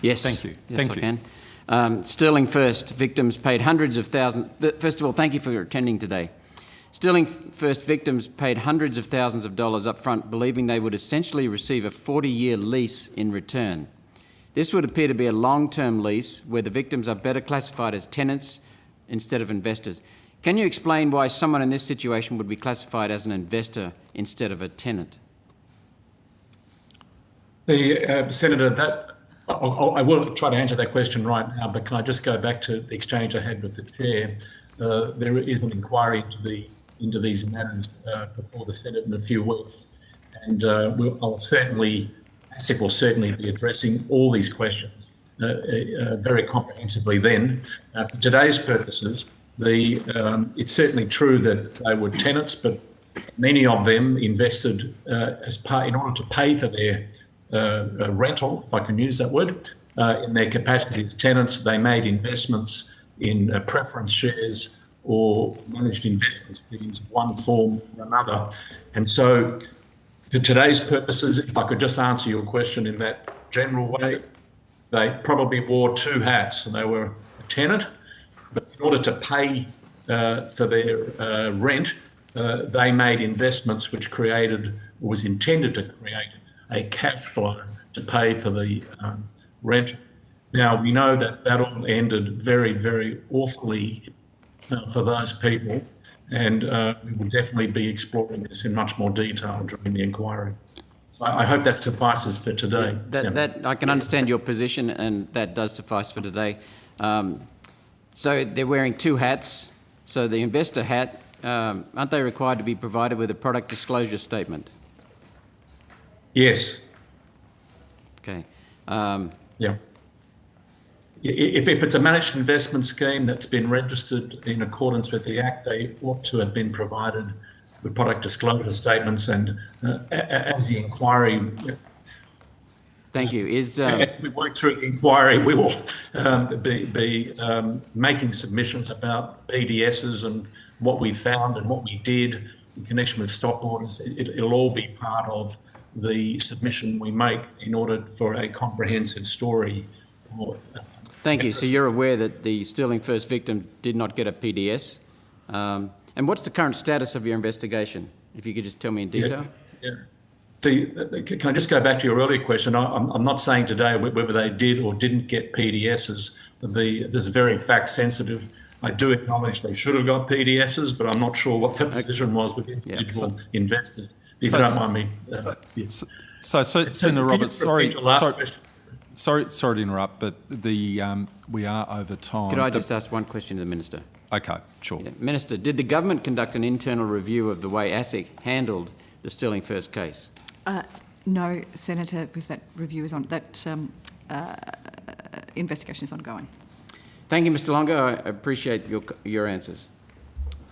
Yes. Thank you. Yes, Thank I you. can. Sterling First victims paid hundreds of thousands. First of all, thank you for attending today. Sterling First victims paid hundreds of thousands of dollars up front, believing they would essentially receive a 40-year lease in return. This would appear to be a long-term lease where the victims are better classified as tenants instead of investors. Can you explain why someone in this situation would be classified as an investor instead of a tenant? Senator, I will try to answer that question right now, but can I just go back to the exchange I had with the Chair? There is an inquiry into these matters before the Senate in a few weeks, and ASIC will certainly be addressing all these questions very comprehensively then. For today's purposes, it's certainly true that they were tenants, but many of them invested in order to pay for their rental, if I can use that word, in their capacity as tenants. They made investments in preference shares or managed investment schemes of one form or another. And so for today's purposes, if I could just answer your question in that general way, they probably wore two hats. And they were a tenant, but in order to pay for their rent, they made investments which was intended to create a cash flow to pay for the rent. Now, we know that all ended very, very awfully for those people, and we will definitely be exploring this in much more detail during the inquiry. So I hope that suffices for today. That I can understand your position, and that does suffice for today. So they're wearing two hats. So the investor hat, aren't they required to be provided with a product disclosure statement? Yes. Okay. Yeah. If it's a managed investment scheme that's been registered in accordance with the Act, they ought to have been provided with product disclosure statements. And as the inquiry, thank you. As we work through the inquiry, we will be making submissions about PDSs and what we found and what we did in connection with stop orders. It'll all be part of the submission we make in order for a comprehensive story. Thank you. So you're aware that the Sterling First victim did not get a PDS. And what's the current status of your investigation? If you could just tell me in detail. Yeah. Can I just go back to your earlier question? I'm not saying today whether they did or didn't get PDSs. This is very fact sensitive. I do acknowledge they should have got PDSs, but I'm not sure what the position was with individual investors. If you don't mind me. So Senator Roberts, sorry to interrupt, but we are over time. Could I just ask one question to the Minister? Okay, sure. Yeah. Minister, did the government conduct an internal review of the way ASIC handled the Sterling First case? No, Senator, because that review is on, investigation is ongoing. Thank you, Mr. Longo. I appreciate your answers.